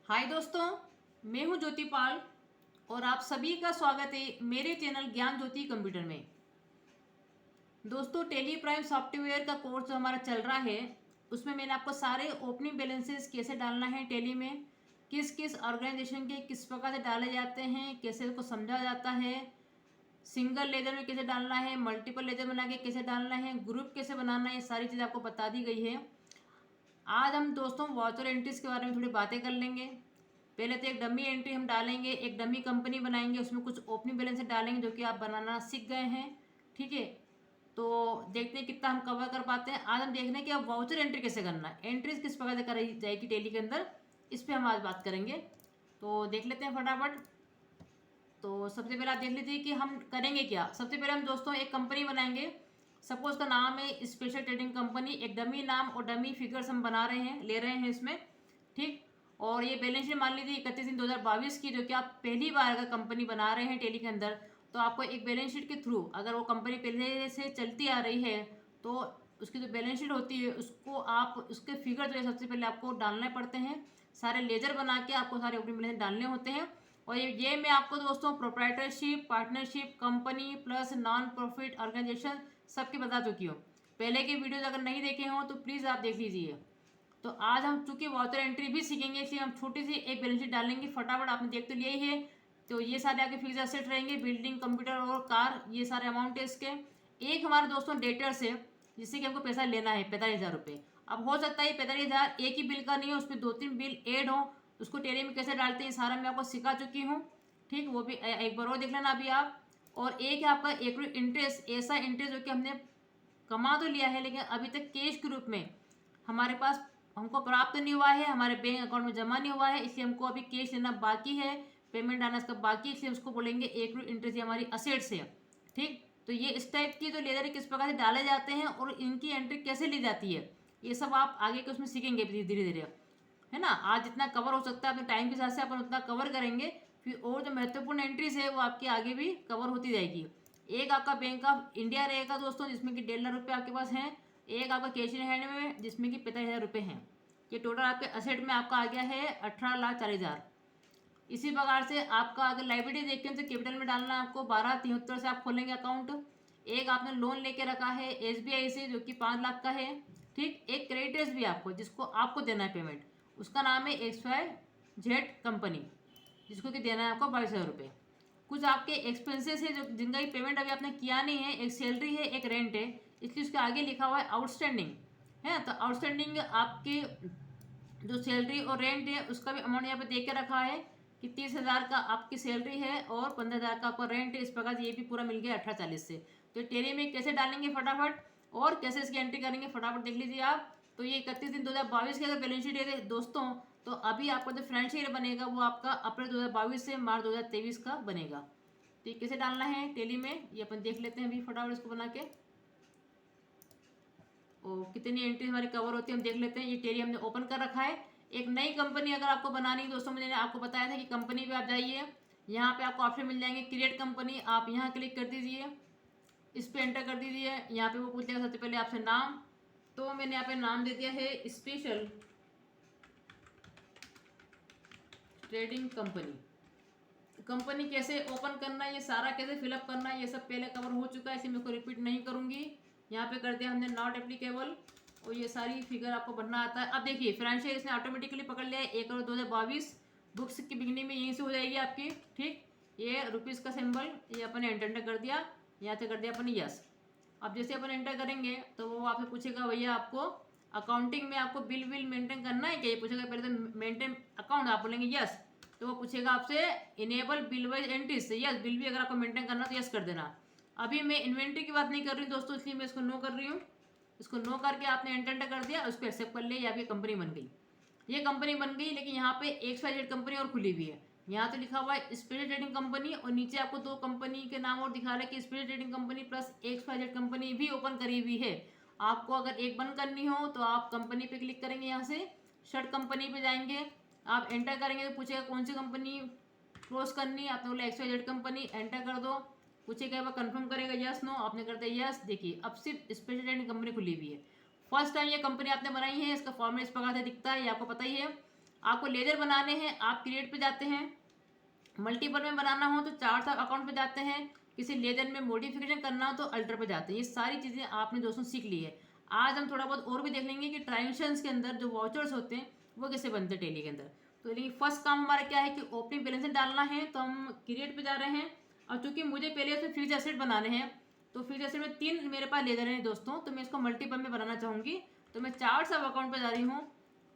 हाय दोस्तों, मैं हूं ज्योति पाल और आप सभी का स्वागत है मेरे चैनल ज्ञान ज्योति कंप्यूटर में। दोस्तों, टेली प्राइम सॉफ्टवेयर का कोर्स जो हमारा चल रहा है उसमें मैंने आपको सारे ओपनिंग बैलेंसेस कैसे डालना है टेली में, किस किस ऑर्गेनाइजेशन के किस प्रकार से डाले जाते हैं, कैसे उसको समझा जाता है, सिंगल लेजर में कैसे डालना है, मल्टीपल लेजर बना के कैसे डालना है, ग्रुप कैसे बनाना है, ये सारी चीज़ें आपको बता दी गई है। आज हम दोस्तों वाउचर एंट्रीज के बारे में थोड़ी बातें कर लेंगे। पहले तो एक डमी एंट्री हम डालेंगे, एक डमी कंपनी बनाएंगे, उसमें कुछ ओपनिंग बैलेंस डालेंगे जो कि आप बनाना सीख गए हैं। ठीक है, तो देखते हैं कितना हम कवर कर पाते हैं। आज हम देख रहे हैं कि अब वाउचर एंट्री कैसे करना है, एंट्रीज किस प्रकार से कराई जाएगी टेली के अंदर, इस पर हम आज बात करेंगे। तो देख लेते हैं फटाफट। तो सबसे पहले आप देख लीजिए कि हम करेंगे क्या। सबसे पहले हम दोस्तों एक कंपनी बनाएंगे। सपोज का नाम है स्पेशल ट्रेडिंग कंपनी, एक डमी नाम और डमी फिगर्स हम बना रहे हैं, ले रहे हैं इसमें। ठीक, और ये बैलेंस शीट मान लीजिए 31/3/2022 की, जो कि आप पहली बार अगर कंपनी बना रहे हैं टेली के अंदर, तो आपको एक बैलेंस शीट के थ्रू, अगर वो कंपनी पहले से चलती आ रही है तो उसकी जो बैलेंस शीट होती है उसको आप उसके फिगर जो है सबसे पहले आपको डालने पड़ते हैं। सारे लेजर बना के आपको सारे ओपनिंग बैलेंस डालने होते हैं। और ये मैं आपको दोस्तों proprietorship, partnership, company plus non profit organisation सबके बता चुकी हूँ। पहले के वीडियोज अगर नहीं देखे हों तो प्लीज़ आप देख लीजिए। तो आज हम चूंकि वाटर एंट्री भी सीखेंगे, इसलिए हम छोटी सी एक बैलेंस शीट डालेंगे फटाफट। आपने देख तो लिया ही है। तो ये सारे आपके फिक्स एसेट रहेंगे, बिल्डिंग, कंप्यूटर और कार, ये सारे अमाउंट है इसके। एक हमारे दोस्तों डेटर्स है जिससे कि हमको पैसा लेना है 45,000 रुपये। अब हो सकता है 45,000 एक ही बिल का नहीं हो, उसमें 2-3 बिल ऐड हो, उसको टेली में कैसे डालते हैं सारा मैं आपको सिखा चुकी हूँ। ठीक, वो भी एक बार और देख लेना अभी आप। और एक है आपका एक इंटरेस्ट, ऐसा इंटरेस्ट जो कि हमने कमा तो लिया है लेकिन अभी तक कैश के रूप में हमारे पास हमको प्राप्त नहीं हुआ है, हमारे बैंक अकाउंट में जमा नहीं हुआ है, इसलिए हमको अभी कैश लेना बाकी है, पेमेंट आना इसका बाकी, इसलिए उसको बोलेंगे एक इंटरेस्ट, हमारी असेट्स है। ठीक, तो ये इस टाइप की जो लेजर किस प्रकार से डाले जाते हैं और इनकी एंट्री कैसे ली जाती है, ये सब आप आगे के उसमें सीखेंगे धीरे धीरे, है ना। आज जितना कवर हो सकता है अपने टाइम के हिसाब से अपन उतना कवर करेंगे, फिर और जो महत्वपूर्ण एंट्रीज है वो आपकी आगे भी कवर होती जाएगी। एक आपका बैंक ऑफ इंडिया रहेगा दोस्तों जिसमें कि 1.5 लाख रुपये आपके पास हैं। एक आपका कैश इन हैंड में जिसमें कि 45,000 रुपये हैं। ये टोटल आपके असेट में आपका आ गया है 18,40,000। इसी प्रकार से आपका अगर लाइबिलिटी देखें तो कैपिटल में डालना है आपको 12,73 से आप खोलेंगे अकाउंट। एक आपने लोन लेके रखा है SBI से जो कि 5 लाख का है। ठीक, एक क्रेडिटर्स भी आपको जिसको आपको देना है पेमेंट, उसका नाम है XYZ कंपनी, जिसको कि देना है आपको 22,000 रुपये। कुछ आपके एक्सपेंसेस है जो जिनका की पेमेंट अभी आपने किया नहीं है, एक सैलरी है, एक रेंट है, इसलिए उसके आगे लिखा हुआ है आउटस्टैंडिंग, है। तो आउटस्टैंडिंग आपके जो सैलरी और रेंट है उसका भी अमाउंट यहाँ पे दे के रखा है कि 30,000 का आपकी सैलरी है और 15,000 का आपका रेंट है। इस प्रकार ये भी पूरा मिल गया 1840 से। तो टेली में कैसे डालेंगे फटाफट और कैसे इसकी एंट्री करेंगे फटाफट देख लीजिए आप। तो ये 31/3/2022 की अगर बैलेंस शीट है दोस्तों, तो अभी आपका जो फाइनेंशियल ईयर बनेगा वो आपका अप्रैल 2022 से मार्च 2023 का बनेगा। तो ये कैसे डालना है टेली में ये अपन देख लेते हैं अभी फटाफट इसको बना के। और कितनी एंट्री हमारी कवर होती है हम देख लेते हैं। ये टेली हमने ओपन कर रखा है। एक नई कंपनी अगर आपको बनानी है दोस्तों, मैंने आपको बताया था कि कंपनी पे आप जाइए, यहाँ पे आपको ऑप्शन मिल जाएंगे क्रिएट कंपनी, आप यहाँ क्लिक कर दीजिए, इस पर एंटर कर दीजिए। यहाँ पे वो पूछेगा सबसे पहले आपसे नाम, तो मैंने यहाँ पे नाम दे दिया है स्पेशल ट्रेडिंग कंपनी। कंपनी कैसे ओपन करना है, ये सारा कैसे फिलअप करना है, ये सब पहले कवर हो चुका है, इसे मैं को रिपीट नहीं करूंगी। यहाँ पे कर दिया हमने नॉट एप्लीकेबल, और ये सारी फिगर आपको भरना आता है। अब देखिए फाइनेंशियल इसने ऑटोमेटिकली पकड़ लिया है 1/2022, बुक्स की बिगनिंग में यहीं से हो जाएगी आपकी। ठीक, ये रुपीज़ का सिंबल ये अपन एंटर कर दिया, यहाँ से कर दिया अपन यस। अब जैसे अपन एंटर करेंगे तो वो आपसे पूछेगा भैया आपको अकाउंटिंग में आपको बिल विल मेंटेन करना है क्या, ये पूछेगा। पहले तो मेंटेन अकाउंट आप बोलेंगे यस, तो वो पूछेगा आपसे इनेबल बिल वाइज एंट्रीज से, यस बिल भी अगर आपको मेंटेन करना तो यस कर देना। अभी मैं इन्वेंट्री की बात नहीं कर रही हूँ दोस्तों, इसलिए मैं इसको नो कर रही हूँ। इसको नो करके आपने एंटर कर दिया, उसको एक्सेप्ट कर लिया, ये आपकी कंपनी बन गई। ये कंपनी बन गई, लेकिन यहाँ पे XYZ कंपनी और खुली हुई है। यहाँ तो लिखा हुआ है स्पेशल ट्रेडिंग कंपनी और नीचे आपको दो कंपनी के नाम और दिखा रहा है कि special trading company plus XYZ company भी ओपन करी हुई है। आपको अगर एक बंद करनी हो तो आप कंपनी पे क्लिक करेंगे, यहाँ से शर्ट कंपनी पे जाएंगे, आप एंटर करेंगे तो पूछेगा कौन सी कंपनी क्लोज करनी है, आपने बोला XYZ कंपनी, एंटर कर दो। पूछेगा वह कंफर्म करेगा यस नो, आपने कर दिया यस। देखिए अब सिर्फ स्पेशल ट्रेडिंग कंपनी खुली हुई है। फर्स्ट टाइम ये कंपनी आपने बनाई है, इसका फॉर्मेट इस प्रकार से दिखता है, ये आपको पता ही है। आपको लेजर बनाने हैं, आप क्रिएट पे जाते हैं। मल्टीपल में बनाना हो तो चार्ट ऑफ अकाउंट पे जाते हैं। किसी लेजर में मॉडिफिकेशन करना हो तो अल्टर पे जाते हैं। ये सारी चीज़ें आपने दोस्तों सीख ली है। आज हम थोड़ा बहुत और भी देख लेंगे कि ट्रांजेक्शन्स के अंदर जो वाउचर्स होते हैं वो कैसे बनते हैं टेली के अंदर। तो लेकिन फर्स्ट काम हमारा क्या है कि ओपनिंग बैलेंस डालना है, तो हम क्रिएट पे जा रहे हैं। और चूंकि मुझे पहले उसमें फिक्स एसेट बनाने हैं, तो फिक्स एसेट में 3 मेरे पास लेजर हैं दोस्तों, तो मैं इसको मल्टीपल में बनाना चाहूँगी। तो मैं चार्ट्स ऑफ अकाउंट पे जा रही हूँ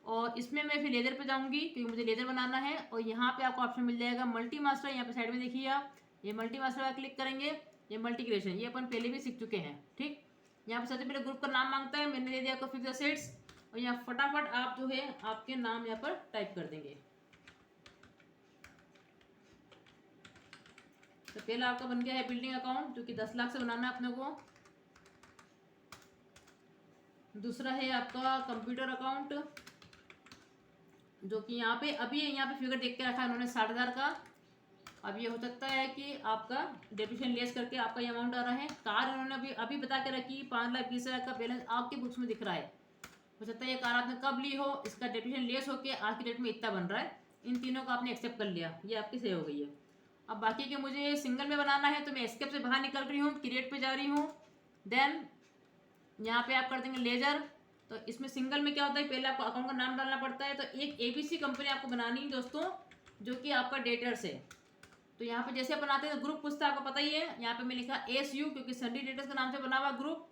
और इसमें मैं फिर लेजर पे जाऊंगी क्योंकि मुझे लेजर बनाना है। और यहाँ पे आपको ऑप्शन मिल जाएगा मल्टी मास्टर, यहाँ पे साइड में देखिए आप, ये मल्टी मास्टर पर क्लिक करेंगे। ये मल्टी क्रिएशन ये अपन पहले भी सीख चुके हैं, ठीक। यहाँ पे सबसे पहले ग्रुप का नाम मांगता है, मैंने दे दिया आपको फिक्स एसेट्स। और यहाँ फटाफट आप जो है आपके नाम यहाँ पर टाइप कर देंगे। तो पहला आपका बन गया है बिल्डिंग अकाउंट, जो कि 10 लाख से बनाना है अपने को। दूसरा है आपका कंप्यूटर अकाउंट, जो कि यहाँ पे अभी यहाँ पे फिगर देख के रखा है उन्होंने 60,000 का। अब ये हो सकता है कि आपका डेप्रिसिएशन लेस करके आपका ये अमाउंट आ रहा है। कार उन्होंने अभी अभी बता के रखी 5,20,000 का बैलेंस आपकी बुक्स में दिख रहा है। हो सकता है ये कार आपने कब ली हो, इसका डेप्रिसिएशन लेस होकर आज की डेट में इतना बन रहा है। इन तीनों को आपने एक्सेप्ट कर लिया, ये आपकी सही हो गई है। अब बाकी के मुझे सिंगल में बनाना है, तो मैं एस्केप से बाहर निकल रही हूँ, क्रिएट पे जा रही हूँ। देन यहाँ पे आप कर देंगे लेजर। तो इसमें सिंगल में क्या होता है, पहले आपको अकाउंट का नाम डालना पड़ता है। तो एक एबीसी कंपनी आपको बनानी है दोस्तों, जो कि आपका डेटर्स है। तो यहाँ पे जैसे बनाते हैं तो ग्रुप पूछता है, आपको पता ही है। यहाँ पे मैं लिखा SU क्योंकि सन्डी डेटर्स के नाम से बना हुआ ग्रुप,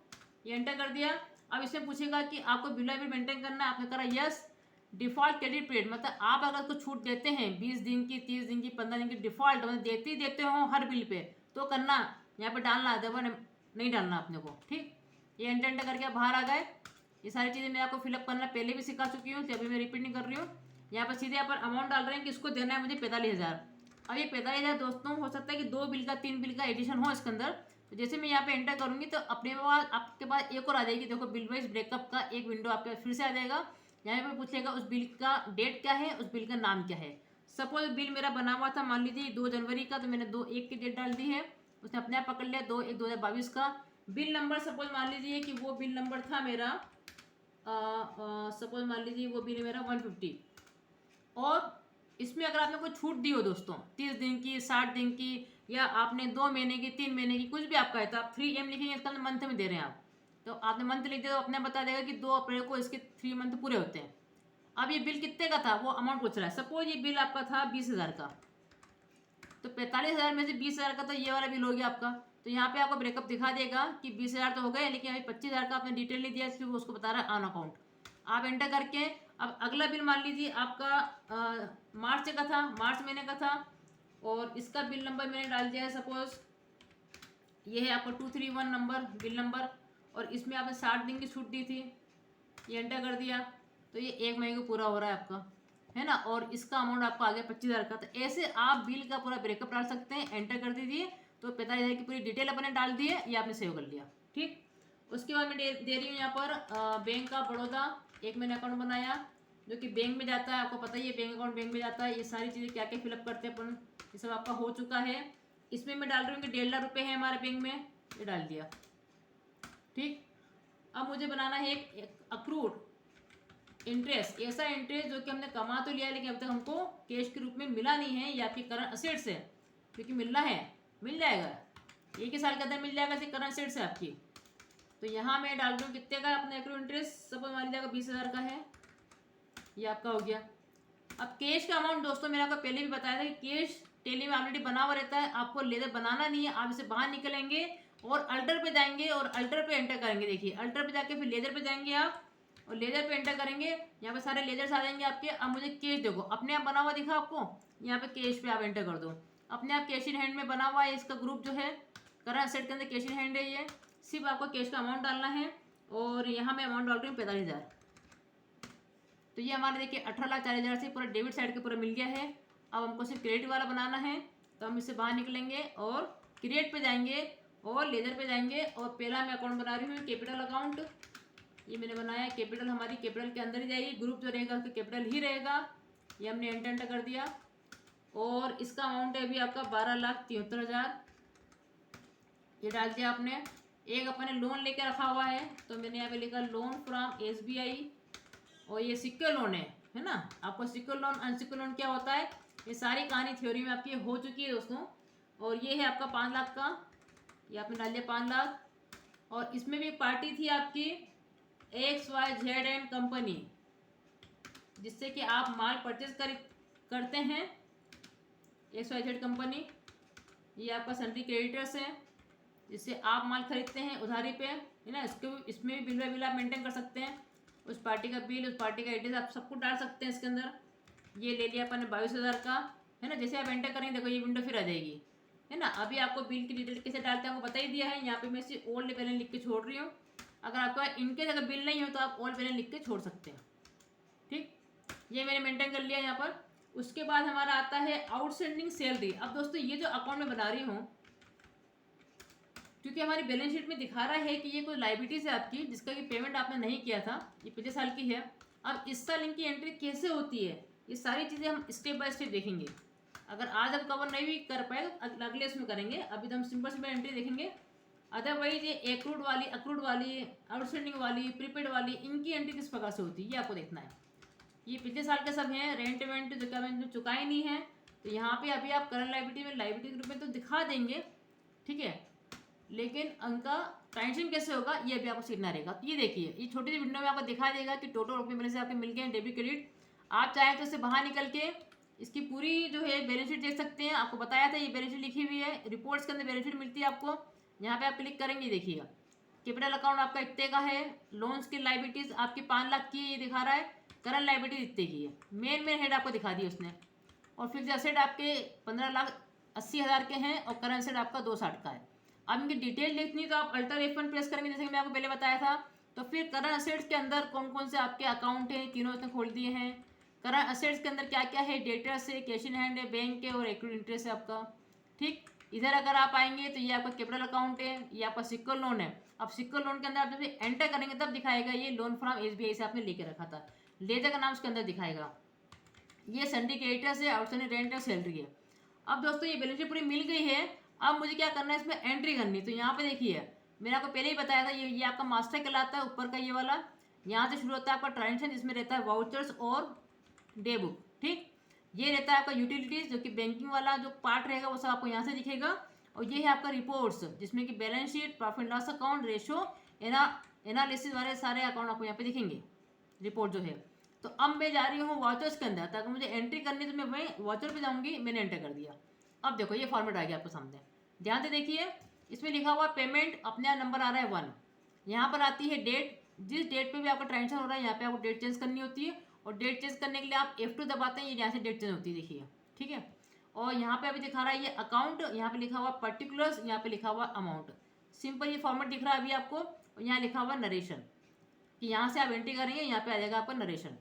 ये एंटर कर दिया। अब इसमें पूछेगा कि आपको बिल बिल मेंटेन करना है, आपने करा यस। डिफॉल्ट क्रेडिट पीरियड, मतलब आप अगर कुछ छूट देते हैं 20 दिन की, 30 दिन की, 15 दिन की डिफॉल्ट, मतलब देते ही देते हो हर बिल पे, तो करना यहाँ पे डालना है, देखो नहीं डालना अपने को, ठीक। ये एंटर एंटर करके बाहर आ गए। ये सारी चीज़ें मैं आपको फिलअप करना पहले भी सिखा चुकी हूँ, तो अभी मैं रिपीट नहीं कर रही हूँ। यहाँ पर सीधे यहाँ पर अमाउंट डाल रहे हैं कि इसको देना है मुझे 45,000। अब ये 45,000 दोस्तों हो सकता है कि 2 बिल का 3 बिल का एडिशन हो इसके अंदर। तो जैसे मैं यहाँ पे एंटर करूँगी तो अपने पास आपके पास एक और आ जाएगी, देखो बिल वाइज ब्रेकअप का एक विंडो आपके फिर से आ जाएगा। यहाँ पे पूछेगा उस बिल का डेट क्या है, उस बिल का नाम क्या है। सपोज बिल मेरा बना हुआ था मान लीजिए 2 जनवरी का, तो मैंने 2/1 की डेट डाल दी है, उसने अपने आप पकड़ लिया 2/1/2022 का। बिल नंबर सपोज मान लीजिए कि वो बिल नंबर था मेरा, सपोज मान लीजिए वो बिल मेरा 150। और इसमें अगर आपने कोई छूट दी हो दोस्तों 30 दिन की, 60 दिन की, या आपने 2 महीने की, 3 महीने की, कुछ भी आपका है, तो आप 3M लिखेंगे, इसका मंथ में दे रहे हैं आप। तो आपने मंथ लिख दिया तो अपने बता देगा कि 2 अप्रैल को इसके 3 मंथ पूरे होते हैं। अब ये बिल कितने का था वो अमाउंट पूछ रहा है। सपोज ये बिल आपका था 20,000 का, तो 45,000 में से 20,000 का तो ये वाला बिल हो गया आपका। तो यहाँ पे आपको ब्रेकअप दिखा देगा कि 20,000 तो हो गए, लेकिन अभी 25,000 का आपने डिटेल नहीं दिया, इसलिए वो उसको बता रहा है ऑन अकाउंट। आप एंटर करके अब अगला बिल मान लीजिए आपका मार्च का था, मार्च महीने का था, और इसका बिल नंबर मैंने डाल दिया है सपोज ये है आपका 231 नंबर बिल नंबर, और इसमें आपने 60 दिन की छूट दी थी, ये एंटर कर दिया। तो ये 1 महीने को पूरा हो रहा है आपका, है ना। और इसका अमाउंट आपको आ गया 25,000 का। तो ऐसे आप बिल का पूरा ब्रेकअप डाल सकते हैं, एंटर कर दीजिए। तो 45,000 की पूरी डिटेल अपने डाल दी है, ये आपने सेव कर लिया, ठीक। उसके बाद मैं दे रही हूँ यहाँ पर बैंक ऑफ बड़ौदा, एक मैंने अकाउंट बनाया जो कि बैंक में जाता है, आपको पता ही है बैंक अकाउंट बैंक में जाता है। ये सारी चीज़ें क्या क्या फिलअप करते हैं अपन, ये सब आपका हो चुका है। इसमें मैं डाल रही हूँ कि 1.5 लाख रुपये है हमारे बैंक में, ये डाल दिया, ठीक। अब मुझे बनाना है एक अक्रूड इंटरेस्ट, ऐसा इंटरेस्ट जो कि हमने कमा तो लिया लेकिन अब तक हमको कैश के रूप में मिला नहीं है, ये आपकी करंट असेट्स है, क्योंकि मिलना है, मिल जाएगा, 1 साल के अंदर मिल जाएगा, करंट असेट्स है आपकी। तो यहाँ मैं डाल रही हूँ कितने का अपना एक्रू इंटरेस्ट, सपोज मान लीजिएगा 20,000 का है, ये आपका हो गया। अब कैश का अमाउंट दोस्तों मैंने आपको पहले भी बताया था कि कैश टेली में ऑलरेडी बना हुआ रहता है, आपको लेजर बनाना नहीं है। आप इसे बाहर निकलेंगे और अल्टर पे जाएंगे और अल्टर पे एंटर करेंगे। देखिए अल्टर पे जाके फिर लेजर पे जाएंगे आप और लेजर पे एंटर करेंगे, यहाँ पे सारे लेजर्स आ जाएंगे आपके। अब मुझे कैश देखो अपने आप बना हुआ दिखा आपको, यहाँ पे कैश पे आप एंटर कर दो, अपने आप कैश इन हैंड में बना हुआ है। इसका ग्रुप जो है करंट असेट के अंदर कैश इन हैंड है, ये सिर्फ आपको कैश का अमाउंट डालना है। और यहाँ मैं अमाउंट डाल रही हूँ 45,000। तो ये हमारे देखिए 18,40,000 से पूरा डेबिट साइड के पूरा मिल गया है। अब हमको सिर्फ क्रेडिट वाला बनाना है, तो हम इससे बाहर निकलेंगे और क्रिएट पे जाएंगे और लेजर पे जाएंगे। और पहला मैं अकाउंट बना रही हूँ कैपिटल अकाउंट, ये मैंने बनाया कैपिटल, हमारी कैपिटल के अंदर ही जाएगी, ग्रुप जो रहेगा उसका कैपिटल ही रहेगा। ये हमने एंटर कर दिया और इसका अमाउंट है अभी आपका 12,73,000, ये डाल दिया आपने। एक अपने लोन लेके रखा हुआ है, तो मैंने यहाँ पे लिखा लोन फ्रॉम SBI, और ये सिक्योर लोन है है ना। आपको सिक्योर लोन अनसिक्योर लोन क्या होता है, ये सारी कहानी थ्योरी में आपकी हो चुकी है दोस्तों। और ये है आपका 5 लाख का, ये आपने डाल दिया 5 लाख। और इसमें भी पार्टी थी आपकी XYZ कंपनी, जिससे कि आप माल परचेज करते हैं। XYZ कंपनी, ये आपका सन्ड्री क्रेडिटर्स है, जिससे आप माल खरीदते हैं उधारी पे, है ना। इसमें भी बिल आप मेंटेन कर सकते हैं। उस पार्टी का बिल, उस पार्टी का एड्रेस आप सब कुछ डाल सकते हैं इसके अंदर। ये ले लिया अपन ने 22,000 का, है ना। जैसे आप एंटर करेंगे देखो ये विंडो फिर आ जाएगी, है ना। अभी आपको बिल की डिटेल कैसे डालते हैं आपको बता ही दिया है। यहाँ पे मैं इसे ओल्ड बैलेंस लिख के छोड़ रही हूँ। अगर आपका इनकेस अगर बिल नहीं हो तो आप ओल्ड बैलेंस लिख के छोड़ सकते हैं, ठीक। ये मैंने मेंटेन कर लिया यहाँ पर। उसके बाद हमारा आता है आउटस्टैंडिंग सैलरी। अब दोस्तों ये जो अकाउंट में बना रही हूँ, क्योंकि हमारी बैलेंस शीट में दिखा रहा है कि ये कोई लाइबिलिटीज है आपकी, जिसका कि पेमेंट आपने नहीं किया था, ये पिछले साल की है। अब इस साल इनकी एंट्री कैसे होती है, ये सारी चीज़ें हम स्टेप बाय स्टेप देखेंगे। अगर आज हम कवर नहीं भी कर पाए तो अगले उसमें करेंगे। अभी तो हम सिंपल एंट्री देखेंगे। अदरवाइज ये अक्रूड वाली, आउटस्टैंडिंग वाली, प्रीपेड वाली, इनकी एंट्री किस प्रकार से होती है ये आपको देखना है। ये पिछले साल के सब हैं। रेंट वेंट जो चुकाए नहीं है तो यहाँ पे अभी आप करंट लाइबिलिटी में लाइबिलिटी के रूप में तो दिखा देंगे, ठीक है, लेकिन उनका ट्रांजेक्शन कैसे होगा ये अभी आपको सीखना रहेगा। तो ये देखिए, ये छोटी सी विंडो में आपको दिखा देगा कि टोटल रुपये मेरे से आपके मिल गए हैं डेबिट क्रेडिट। आप चाहें तो इससे बाहर निकल के इसकी पूरी जो है बैलेंस शीट देख सकते हैं। आपको बताया था ये बैलेंस शीट लिखी हुई है, रिपोर्ट्स के अंदर बैलेंस शीट मिलती है आपको। यहाँ पे आप क्लिक करेंगे, देखिएगा कैपिटल अकाउंट आपका इतने का है, लोन्स की लाइबिलिटीज आपकी 5 लाख की है, ये दिखा रहा है। करंट लाइबिलिटी इतने की है, मेन हेड आपको दिखा दी उसने। और फिक्स एसेट आपके 15,80,000 के हैं और करंट एसेट आपका 260 का है। अब इनकी डिटेल देखनी तो आप अल्टर F1 प्रेस करेंगे, जैसे कि मैं आपको पहले बताया था। तो फिर करंट असेट्स के अंदर कौन कौन से आपके अकाउंट हैं, तीनों इसने खोल दिए हैं। करंट असेट्स के अंदर क्या क्या है, डेटर्स है, कैश इन हैंड है, बैंक है और एक्रूड इंटरेस्ट है आपका, ठीक। इधर अगर आप आएंगे तो ये आपका कैपिटल अकाउंट है, ये आपका सिक्योर लोन है। अब सिक्योर लोन के अंदर आप जब एंटर करेंगे तब दिखाएगा ये लोन फ्रॉम SBI से आपने लेके रखा था, लेजर का नाम उसके अंदर दिखाएगा। ये सन्ड्री क्रेडिटर्स है, आउटस्टैंडिंग रेंट और सैलरी है। अब दोस्तों ये बैलेंस शीट पूरी मिल गई है। अब मुझे क्या करना है, इसमें एंट्री करनी। तो यहाँ पे देखिए, मैंने आपको पहले ही बताया था, ये आपका मास्टर कहलाता है ऊपर का ये वाला। यहाँ से शुरू होता है आपका ट्रांजेक्शन, जिसमें रहता है वाउचर्स और डे बुक, ठीक। ये रहता है आपका यूटिलिटीज, जो कि बैंकिंग वाला जो पार्ट रहेगा वो सब आपको यहाँ से दिखेगा। और ये है आपका रिपोर्ट्स, जिसमें कि balance sheet, profit loss account, ratio, analysis वाले सारे अकाउंट आपको यहाँ पे दिखेंगे, रिपोर्ट जो है। तो अब मैं जा रही हूँ वॉचर्स के अंदर, ताकि मुझे एंट्री करनी तो मैं वही वॉचर पे जाऊँगी। मैंने एंटर कर दिया। अब देखो ये फॉर्मेट आ गया आपके सामने, ध्यान से देखिए। इसमें लिखा हुआ पेमेंट, अपने यहाँ नंबर आ रहा है 1। यहाँ पर आती है डेट, जिस डेट पे भी आपका ट्रांजेक्शन हो रहा है यहाँ पे आपको डेट चेंज करनी होती है। और डेट चेंज करने के लिए आप F2 दबाते हैं, ये यहाँ से डेट चेंज होती है, देखिए, ठीक है। और यहाँ पे अभी दिखा रहा है ये अकाउंट, यहाँ पे लिखा हुआ पर्टिकुलर्स, यहाँ पे लिखा हुआ अमाउंट। सिंपल ये फॉर्मेट दिख रहा है अभी आपको। और यहाँ लिखा हुआ नरेशन, कि यहाँ से आप एंट्री करेंगे, यहाँ पे आ जाएगा आपका नरेशन।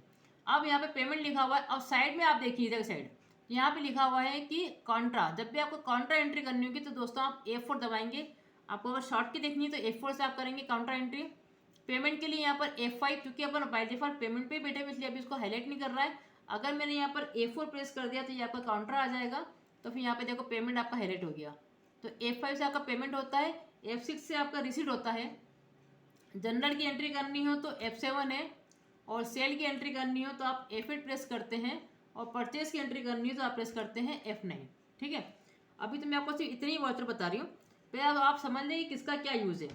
अब यहाँ पे पेमेंट लिखा हुआ है। अब साइड में आप देखिए, इधर साइड यहाँ पे लिखा हुआ है कि कॉन्ट्रा। जब भी आपको कॉन्ट्रा एंट्री करनी होगी तो दोस्तों आप F4 दबाएंगे। आपको अगर शॉर्ट की देखनी है तो F4 से आप करेंगे कॉन्ट्रा एंट्री। पेमेंट के लिए यहाँ पर F5, क्योंकि अपन बाय डिफॉल्ट पेमेंट पे बैठे हुए इसलिए अभी इसको हाईलाइट नहीं कर रहा है। अगर मैंने यहाँ पर A4 प्रेस कर दिया तो ये आपका काउंटर आ जाएगा। तो फिर यहाँ पे देखो पेमेंट आपका हाईलाइट हो गया। तो F5 से आपका पेमेंट होता है, F6 से आपका रिसीट होता है। जनरल की एंट्री करनी हो तो F7 है, और सेल की एंट्री करनी हो तो आप F8 प्रेस करते हैं, और परचेज की एंट्री करनी हो तो आप प्रेस करते हैं F9, ठीक है। अभी तो मैं आपको सिर्फ इतनी ही वाउचर बता रही हूँ, फिर अब आप समझ लें कि किसका क्या यूज़ है।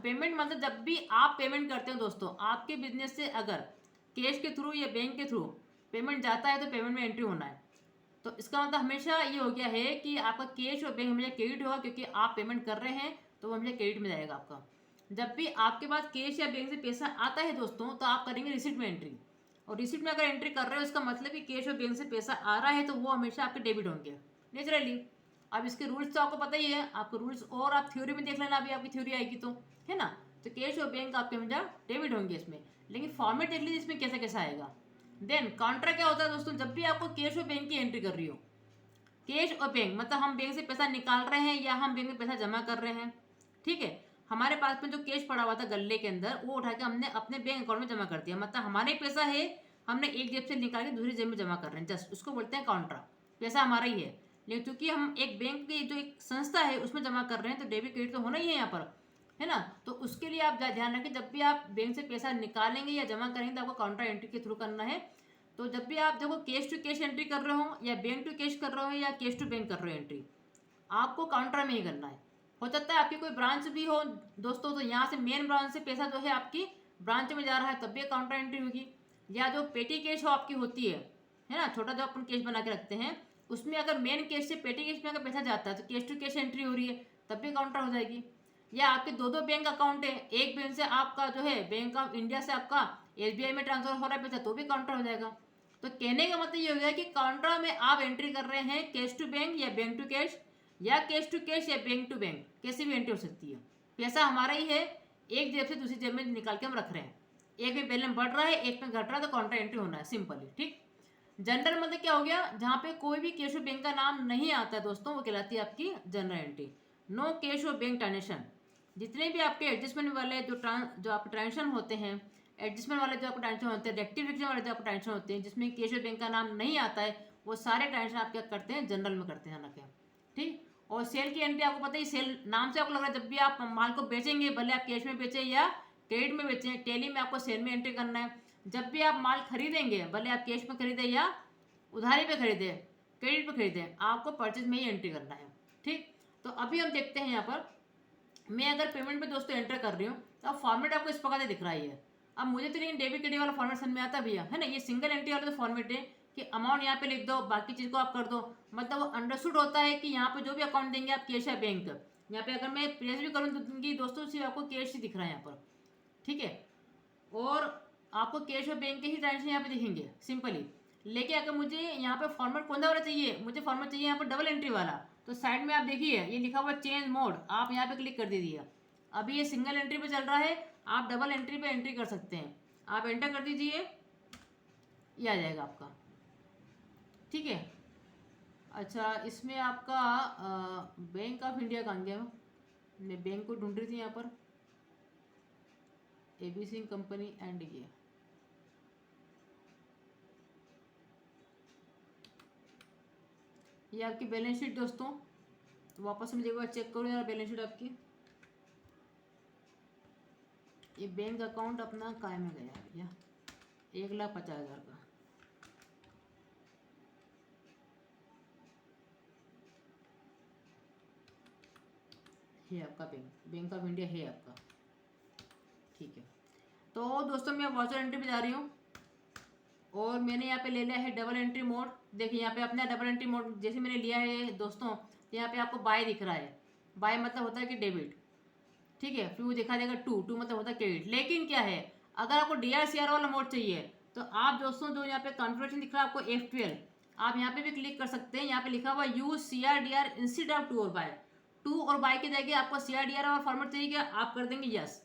पेमेंट मतलब जब भी आप पेमेंट करते हैं दोस्तों, आपके बिजनेस से अगर कैश के थ्रू या बैंक के थ्रू पेमेंट जाता है तो पेमेंट में एंट्री होना है। तो इसका मतलब हमेशा ये हो गया है कि आपका कैश और बैंक हमेशा क्रेडिट होगा, क्योंकि आप पेमेंट कर रहे हैं तो वो हमेशा क्रेडिट में जाएगा आपका। जब भी आपके पास कैश या बैंक से पैसा आता है दोस्तों, तो आप करेंगे रिसीट में एंट्री। और रिसीट में अगर एंट्री कर रहे हो इसका मतलब कि कैश और बैंक से पैसा आ रहा है, तो वो हमेशा आपके डेबिट होंगे नेचुरली। अब इसके रूल्स तो आपको पता ही है, आपको रूल्स और आप थ्योरी में देख लेना, अभी आपकी थ्योरी आएगी तो, है ना। तो कैश और बैंक आपके हमेशा डेबिट होंगे इसमें, लेकिन फॉर्मेट देख लीजिए इसमें कैसा कैसा आएगा। देन कॉन्ट्रा क्या होता है दोस्तों, जब भी आपको कैश और बैंक की एंट्री कर रही हो, कैश और बैंक मतलब हम बैंक से पैसा निकाल रहे हैं या हम बैंक में पैसा जमा कर रहे हैं, ठीक है। हमारे पास में जो कैश पड़ा हुआ था गल्ले के अंदर, वो उठा के हमने अपने बैंक अकाउंट में जमा कर दिया, मतलब हमारे पैसा है, हमने एक जेब से निकाल के दूसरी जेब में जमा कर रहे हैं, जस्ट उसको बोलते हैं कॉन्ट्रा। पैसा हमारा ही है, लेकिन क्योंकि हम एक बैंक की जो एक संस्था है उसमें जमा कर रहे हैं, तो डेबिट क्रेडिट तो होना ही है यहाँ पर। है ना। तो उसके लिए आप ध्यान रखें, जब भी आप बैंक से पैसा निकालेंगे या जमा करेंगे तो आपको काउंटर एंट्री के थ्रू करना है। तो जब भी आप देखो कैश टू कैश एंट्री कर रहे हो या बैंक टू कैश कर रहे हो या कैश टू बैंक कर रहे हो एंट्री, आपको काउंटर में ही करना है। हो सकता है आपकी कोई ब्रांच भी हो दोस्तों, तो यहाँ से मेन ब्रांच से पैसा जो है आपकी ब्रांच में जा रहा है, तब भी काउंटर एंट्री होगी। या जो पेटी कैश हो आपकी होती है ना, छोटा जो अपन कैश बना के रखते हैं, उसमें अगर मेन कैश से पेटी कैश में अगर पैसा जाता है तो कैश टू कैश एंट्री हो रही है, तब भी काउंटर हो जाएगी। या आपके दो दो बैंक अकाउंट है, एक बैंक से आपका जो है बैंक ऑफ इंडिया से आपका SBI में ट्रांसफर हो रहा है पैसा, तो भी काउंटर हो जाएगा। तो कहने का मतलब ये हो गया कि काउंटर में आप एंट्री कर रहे हैं कैश टू बैंक या बैंक टू कैश या कैश टू कैश या बैंक टू बैंक, कैसे भी एंट्री हो सकती है। पैसा हमारा ही है, एक जेब से दूसरी जेब में निकाल के हम रख रहे हैं, एक में बैलेंस बढ़ रहा है एक में घट रहा है, तो काउंटर एंट्री होना है, सिंपल है। ठीक। जनरल मतलब क्या हो गया, जहाँ पे कोई भी कैश बैंक का नाम नहीं आता है दोस्तों, वो कहलाती है आपकी जनरल एंट्री। नो कैश और बैंक ट्रांजेक्शन, जितने भी आपके एडजस्टमेंट वाले जो आपके ट्रांजेक्शन होते हैं, एडजस्टमेंट वाले जो आपके ट्रांजेक्शन होते हैं, रेक्टिफिकेशन वाले जो आपके ट्रांजेक्शन होते हैं, जिसमें कैश और बैंक का नाम नहीं आता है, वो सारे ट्रांजेक्शन आप क्या करते हैं, जनरल में करते हैं रखें। ठीक। और सेल की एंट्री आपको पता है, सेल नाम से आपको लग रहा है जब भी आप माल को बेचेंगे, भले आप कैश में बेचें या क्रेडिट में बेचें, टेली में आपको सेल में एंट्री करना है। जब भी आप माल खरीदेंगे, भले आप कैश में खरीदें या उधारी पे खरीदे, क्रेडिट पे खरीदे, आपको परचेज में ही एंट्री करना है। ठीक। तो अभी हम देखते हैं यहाँ पर, मैं अगर पेमेंट पे दोस्तों एंटर कर रही हूँ तो अब फॉर्मेट आपको इस प्रकार से दिख रहा है। अब मुझे तो लेकिन डेबिट क्रेडिट वाला फॉर्मेट समझ में आता भैया, है ना। ये सिंगल एंट्री वाला तो फॉर्मेट है कि अमाउंट यहाँ पे लिख दो, बाकी चीज़ को आप कर दो, मतलब वो अंडरस्टूड होता है कि यहाँ पे जो भी अकाउंट देंगे आप कैश या बैंक, यहाँ पे अगर मैं प्रेस भी करूँ तो दोस्तों सिर्फ आपको कैश ही दिख रहा है यहाँ पर। ठीक है। और आपको कैश और बैंक के ही ट्रांजेक्शन यहाँ पे दिखेंगे सिंपली। लेकिन अगर मुझे यहाँ पे फॉर्मेट कौन सा वाला चाहिए, मुझे फॉर्मेट चाहिए यहाँ पर डबल एंट्री वाला, तो साइड में आप देखिए ये लिखा हुआ चेंज मोड, आप यहाँ पे क्लिक कर दीजिए। अभी ये सिंगल एंट्री पे चल रहा है, आप डबल एंट्री पे एंट्री कर सकते हैं, आप एंटर कर दीजिए, ये आ जाएगा आपका। ठीक है। अच्छा, इसमें आपका बैंक ऑफ इंडिया कहाँ गया, मैं बैंक को ढूंढ रही थी यहाँ पर, ABC कंपनी एंड ये आपकी बैलेंस शीट दोस्तों, वापस मुझे एक बार चेक करो यार बैलेंस शीट आपकी। ये बैंक अकाउंट अपना काय में गया भैया, 1,50,000 का। है आपका बैंक ऑफ इंडिया है आपका। ठीक है। तो दोस्तों मैं वाउचर एंट्री पे जा रही हूँ और मैंने यहाँ पे ले लिया है डबल एंट्री मोड। देखिए यहाँ पे अपना डबल एंट्री मोड जैसे मैंने लिया है दोस्तों, तो यहाँ पे आपको बाय दिख रहा है, बाय मतलब होता है कि डेबिट। ठीक है। फिर वो दिखा देगा टू मतलब होता है क्रेडिट। लेकिन क्या है, अगर आपको DRCR वाला मोड चाहिए तो आप दोस्तों जो यहाँ पे कॉन्फ़िगरेशन दिख रहा है आपको F12, आप यहाँ पे भी क्लिक कर सकते हैं। यहाँ पे लिखा हुआ use CRDR instead of to और बाय, टू और बाय की जगह आपको CRDR और फॉर्मेट चाहिए क्या, आप कर देंगे यस।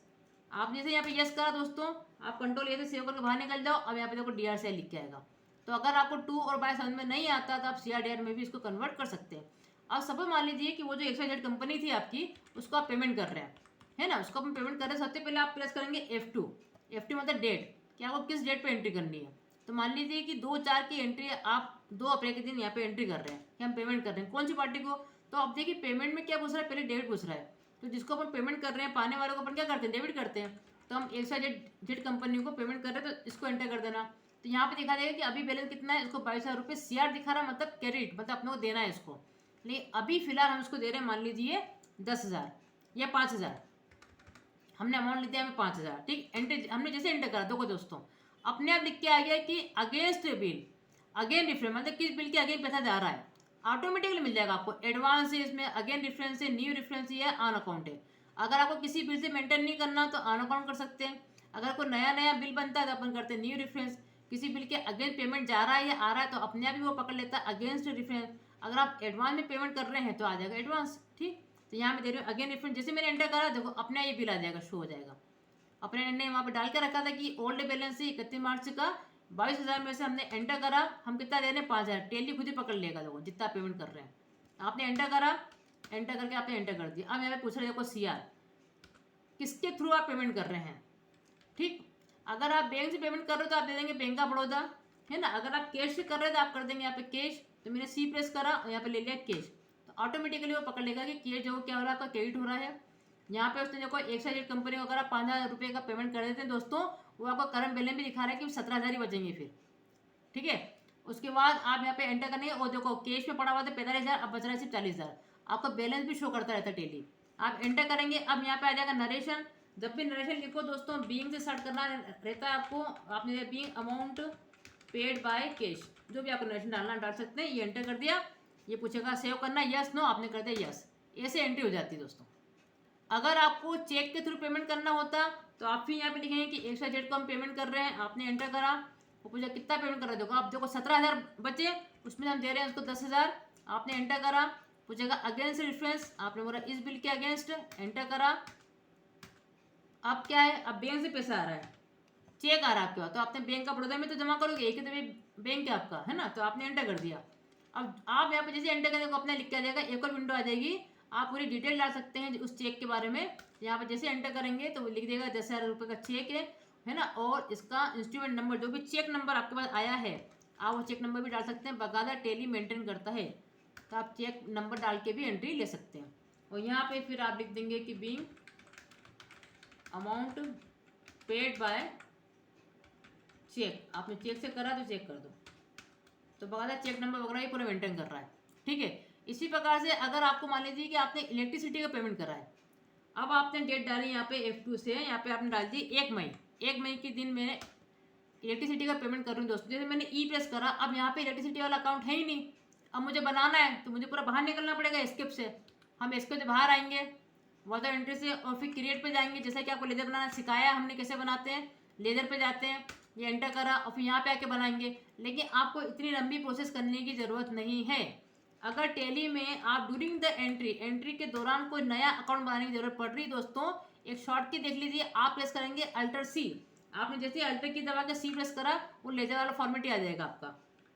आप जैसे यहाँ पे यस करा दोस्तों, आप कंट्रोल ए से सेव करके बाहर निकल जाओ। अब यहाँ पे देखो DRCR लिख के आएगा। तो अगर आपको टू और बाय समझ में नहीं आता तो आप CRDR में भी इसको कन्वर्ट कर सकते हैं। अब सपोज मान लीजिए कि वो जो XYZ कंपनी थी आपकी, उसको आप पेमेंट कर रहे हैं, है ना, उसको अपन पेमेंट कर रहे हैं। सबसे पहले आप प्रेस करेंगे F2, F2 मतलब डेट, कि आपको किस डेट पे एंट्री करनी है। तो मान लीजिए कि 2/4 की एंट्री आप 2 अप्रैल के दिन यहाँ पे एंट्री कर रहे हैं कि हम पेमेंट कर रहे हैं कौन सी पार्टी को। तो आप देखिए पेमेंट में क्या पूछ रहा है, पहले डेबिट पूछ रहा है। तो जिसको अपन पेमेंट कर रहे हैं, पाने वाले को अपन क्या करते हैं, डेबिट करते हैं। तो हम XYZ कंपनी को पेमेंट कर रहे हैं, तो इसको एंटर कर देना। तो यहाँ पे दिखा देगा कि अभी बैलेंस कितना है, इसको 22,000 रुपये CR दिखा रहा है, मतलब क्रेडिट, मतलब अपने को देना है इसको। लेकिन अभी फिलहाल हम इसको दे रहे हैं, मान लीजिए 10,000 या 5,000, हमने अमाउंट लिया हमें 5,000। ठीक। एंटर हमने जैसे एंटर करा, देखो दोस्तों अपने आप लिख के आ गया कि अगेंस्ट बिल, अगेन डिफरेंस, मतलब किस बिल के अगेन पैसा जा रहा है, ऑटोमेटिकली मिल जाएगा आपको। एडवांस है इसमें, अगेन डिफरेंस है, न्यू डिफरेंस है, ऑन अकाउंट है। अगर आपको किसी बिल से मेंटेन नहीं करना तो ऑन अकाउंट कर सकते हैं। अगर कोई नया नया बिल बनता है तो अपन करते हैं न्यू डिफरेंस। किसी बिल के अगेंस्ट पेमेंट जा रहा है या आ रहा है तो अपने आप ही वो पकड़ लेता है अगेंस्ट डिफरेंस। अगर आप एडवांस में पेमेंट कर रहे हैं तो आ जाएगा एडवांस। ठीक। तो यहाँ मैं दे रही हूँ अगेन डिफरेंस, जैसे मैंने एंटर करा देखो अपना ये बिल आ जाएगा, शो हो जाएगा। अपने ने वहाँ पे डाल के रखा था कि ओल्ड बैलेंस से 31 मार्च का 22,000 में से हमने एंटर करा, हम कितना दे रहे हैं 5,000, टेली खुद ही पकड़ लेगा देखो जितना पेमेंट कर रहे हैं। आपने एंटर करा, एंटर करके आपने एंटर कर दिया। अब यहाँ पे पूछ रहे देखो CR किसके थ्रू आप पेमेंट कर रहे हैं। ठीक। अगर आप बैंक से पेमेंट कर रहे हो तो आप दे देंगे बैंक ऑफ बड़ौदा, है ना। अगर आप कैश से कर रहे हो तो आप कर देंगे यहाँ पे कैश। तो मैंने C प्रेस करा और यहाँ पे ले लिया कैश, तो ऑटोमेटिकली वो पकड़ लेगा कि कैश जो क्या हो रहा है, आपका क्रेडिट हो रहा है। यहाँ पे उसने देखो XYZ कंपनी को अगर आप 5,000 रुपये का पेमेंट कर देते हैं दोस्तों, वो आपको करंट बैलेंस भी दिखा रहा है कि 17,000 ही बचेंगे फिर। ठीक है, उसके बाद आप यहाँ पे एंटर करने और देखो कैश में पड़ा हुआ था 45,000, अब बच रहा है सिर्फ 40,000। आपका बैलेंस भी शो करता रहता है टेली। आप एंटर करेंगे, अब यहाँ पे आ जाएगा नरेशन। जब भी नरेशन लिखो दोस्तों, बीइंग से स्टार्ट करना रहता है आपको। आपने being amount paid by cash, जो भी आपको नरेशन डालना डाल सकते हैं। ये एंटर कर दिया, ये पूछेगा सेव करना, यस नो, आपने कर दिया यस। ऐसे एंट्री हो जाती है दोस्तों। अगर आपको चेक के थ्रू पेमेंट करना होता तो आप फिर यहाँ पे लिखेंगे कि XYZ को हम पेमेंट कर रहे हैं, आपने एंटर करा, वो पूछा कितना पेमेंट कर रहे हो, देखो आप देखो 17,000 बचे, उसमें हम दे रहे हैं उसको 10,000, आपने एंटर करा। पूछेगा अगेंस्ट रेफरेंस, आपने बोला इस बिल के अगेंस्ट, एंटर करा। अब क्या है, अब बैंक से पैसा आ रहा है, चेक आ रहा है आपके पास, तो आपने बैंक का बड़ौदा में तो जमा करोगे, एक ही तो बैंक है आपका, है ना, तो आपने एंटर कर दिया। अब आप यहाँ पे जैसे एंटर करेंगे अपने लिख के आ जाएगा, एक और विंडो आ जाएगी, आप पूरी डिटेल डाल सकते हैं उस चेक के बारे में। यहाँ पे जैसे एंटर करेंगे तो वो लिख देगा 10,000 रुपये का चेक है ना, और इसका इंस्ट्रूमेंट नंबर, जो भी चेक नंबर आपके पास आया है, आप वो चेक नंबर भी डाल सकते हैं, बाकायदा टेली मेंटेन करता है, तो आप चेक नंबर डाल के भी एंट्री ले सकते हैं। और यहाँ पे फिर आप लिख देंगे कि being amount paid by cheque, आपने चेक से करा तो चेक कर दो, तो बाकायदा चेक नंबर वगैरह ये पूरा मेंटेन कर रहा है। ठीक है, इसी प्रकार से अगर आपको मान लीजिए कि आपने इलेक्ट्रिसिटी का पेमेंट करा है, अब आपने डेट डाली यहाँ पे F2 से, यहाँ पे आपने डाल दी 1 मई, 1 मई के दिन मैंने इलेक्ट्रिसिटी का पेमेंट कर रही हूँ दोस्तों। जैसे मैंने ई प्रेस करा, अब यहाँ पे इलेक्ट्रिसिटी वाला अकाउंट है ही नहीं, अब मुझे बनाना है तो मुझे पूरा बाहर निकलना पड़ेगा एस्केप से। हम एस्केप से बाहर आएंगे वाटर एंट्री से, और फिर क्रिएट पे जाएंगे, जैसा कि आपको लेजर बनाना सिखाया हमने कैसे बनाते हैं। लेजर पे जाते हैं, ये एंटर करा, और फिर यहाँ पे आके बनाएंगे। लेकिन आपको इतनी लंबी प्रोसेस करने की ज़रूरत नहीं है। अगर टेली में आप ड्यूरिंग द एंट्री के दौरान कोई नया अकाउंट बनाने की जरूरत पड़ रही दोस्तों, एक शॉर्ट की देख लीजिए, आप प्रेस करेंगे अल्टर सी, आपने जैसे अल्टर की दबा के सी प्रेस करा, वो लेजर वाला फॉर्मेट ही आ जाएगा आपका।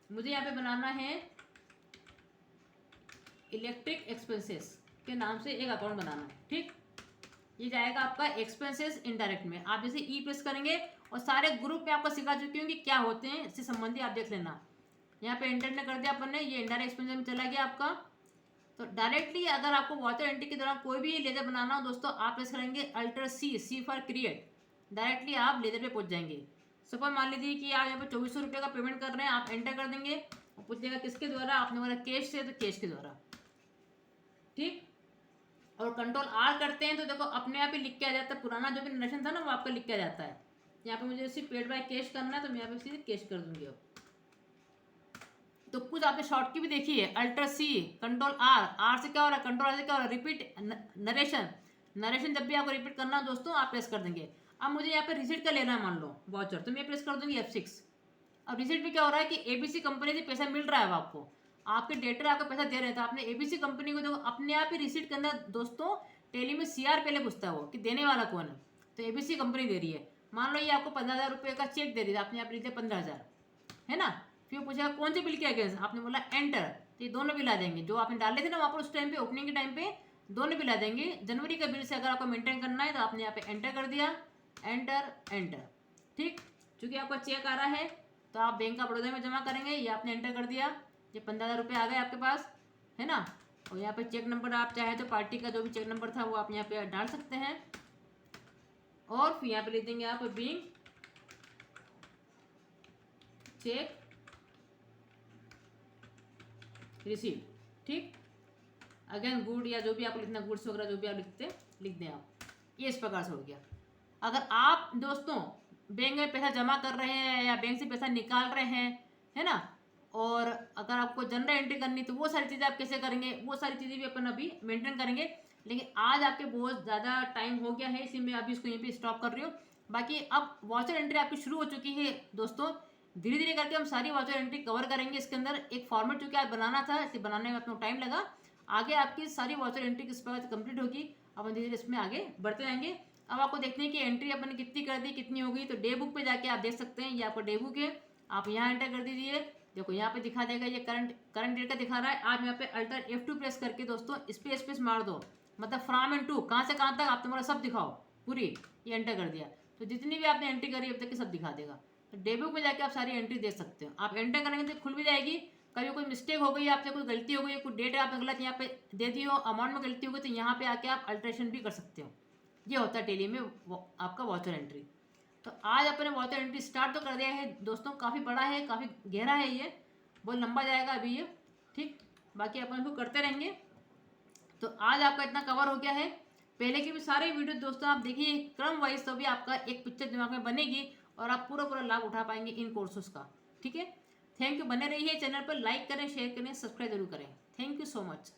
मुझे यहाँ पे बनाना है इलेक्ट्रिक एक्सपेंसेस के नाम से एक अकाउंट बनाना है। ठीक, ये जाएगा आपका एक्सपेंसेस इनडायरेक्ट में। आप जैसे ई प्रेस करेंगे, और सारे ग्रुप में आपको सिखा चुकी हूँ कि क्या होते हैं, इससे संबंधी आप देख लेना। यहाँ पे एंटर ने कर दिया अपन ने, ये इनडायरेक्ट एक्सपेंसेस में चला गया आपका। तो डायरेक्टली अगर आपको वाटर एंट्री के दौरान कोई भी लेजर बनाना हो दोस्तों, आप प्रेस करेंगे alt C, C for create, directly आप लेजर पे पहुंच जाएंगे। सपोज मान लीजिए कि आप यहाँ पे 2400 रुपये का पेमेंट कर रहे हैं, आप एंटर कर देंगे, और पूछेगा किसके द्वारा, आपने बोला कैश से, तो कैश के द्वारा। ठीक, और कंट्रोल आर करते हैं तो देखो अपने आप ही लिख के आ जाता है, पुराना जो भी नरेशन था ना वो आपका लिख के आ जाता है। यहाँ पे मुझे सिर्फ पेड बाय कैश करना है, तो मैं यहाँ पे सीधे कैश कर दूंगी। अब तो कुछ आपने शॉर्ट की भी देखी है, alt C, control R, R से क्या हो रहा है, कंट्रोल आर से क्या हो रहा है, रिपीट नरेशन। नरेशन जब भी आपको रिपीट करना हो दोस्तों, आप प्रेस कर देंगे। अब मुझे यहाँ पे रिसीट का लेना है, मान लो वाउचर, तो मैं प्रेस कर दूंगी F6। अब रिसीट भी क्या हो रहा है कि ABC कंपनी से पैसा मिल रहा है, आपको आपके डेटर आपको पैसा दे रहे हैं, तो आपने ABC कंपनी को देखो अपने आप ही रिसीट करना दोस्तों। टेली में CR पहले पूछता है वो कि देने वाला कौन है, तो ABC कंपनी दे रही है। मान लो ये आपको 15,000 रुपये का चेक दे रही है, आपने यहाँ पे लिख दिया 15,000, है ना। फिर पूछा कौन से बिल के अगेंस्ट, आपने बोला एंटर, तो ये दोनों बिल आ जाएंगे जो आपने डाले थे ना वहाँ पर उस टाइम पे, ओपनिंग के टाइम पे, दोनों बिल आ जाएंगे। जनवरी का बिल से अगर आपको मेंटेन करना है तो आपने यहाँ पे एंटर कर दिया, एंटर एंटर। ठीक, चूंकि आपका चेक आ रहा है तो आप बैंक का बड़ौदा में जमा करेंगे, ये आपने एंटर कर दिया, ये 15,000 रुपये आ गए आपके पास, है ना। और यहाँ पे चेक नंबर आप चाहे तो पार्टी का जो भी चेक नंबर था वो आप यहाँ पे डाल सकते हैं, और फिर यहाँ पे लिख देंगे आप बीइंग चेक रिसीव। ठीक, अगेन गुड, या जो भी आपको लिखना, गुड्स वगैरह जो भी आप लिख दें आप। ये इस प्रकार से हो गया। अगर आप दोस्तों बैंक में पैसा जमा कर रहे हैं या बैंक से पैसा निकाल रहे हैं, है ना, और अगर आपको जनरल एंट्री करनी तो वो सारी चीज़ें आप कैसे करेंगे, वो सारी चीज़ें भी अपन अभी मेंटेन करेंगे। लेकिन आज आपके बहुत ज़्यादा टाइम हो गया है, इसलिए मैं अभी इसको यहीं पे स्टॉप कर रही हूँ। बाकी अब वाचर एंट्री आपकी शुरू हो चुकी है दोस्तों, धीरे धीरे करके हम सारी वाचर एंट्री कवर करेंगे। इसके अंदर एक फॉर्मेट चूँकि आज बनाना था, इसे बनाने में अपना टाइम लगा, आगे आपकी सारी वाचर एंट्री किस प्रकार से कंप्लीट होगी, अपन धीरे धीरे इसमें आगे बढ़ते जाएंगे। अब आपको देखते हैं कि एंट्री अपन ने कितनी कर दी, कितनी हो गई। तो डे बुक पे जाके आप देख सकते हैं, ये आपका डे बुक है, आप यहाँ एंटर कर दीजिए। देखो यहाँ पे दिखा देगा, ये करंट डेट का दिखा रहा है। आप यहाँ पे अल्टर F2 प्रेस करके दोस्तों स्पेस मार दो, मतलब फ्रॉम एंड टू, कहाँ से कहाँ तक आप तुम्हारा सब दिखाओ पूरी, ये एंटर कर दिया तो जितनी भी आपने एंट्री करी अब तक की सब दिखा देगा। तो डे बुक में जाके आप सारी एंट्री देख सकते हो। आप एंटर करेंगे तो खुल भी जाएगी। कभी कोई मिस्टेक हो गई, आपसे कोई गलती हो गई, कोई डेट आपने गलत यहाँ पे दे दी हो, अमाउंट में गलती हो गई, तो यहाँ पे आके आप अल्ट्रेशन भी कर सकते हो। ये होता है टेली में आपका वाउचर एंट्री। तो आज अपने वाउचर एंट्री स्टार्ट तो कर दिया है दोस्तों, काफ़ी बड़ा है, काफ़ी गहरा है, ये बहुत लंबा जाएगा अभी ये, ठीक। बाकी अपन इसको करते रहेंगे। तो आज आपका इतना कवर हो गया है। पहले के भी सारे वीडियो दोस्तों आप देखिए क्रम वाइज, तो भी आपका एक पिक्चर दिमाग में बनेगी और आप पूरा पूरा लाभ उठा पाएंगे इन कोर्सेज का, ठीक है। Thank you. बने रहिए चैनल पर, लाइक करें, शेयर करें, सब्सक्राइब जरूर करें। Thank you so much.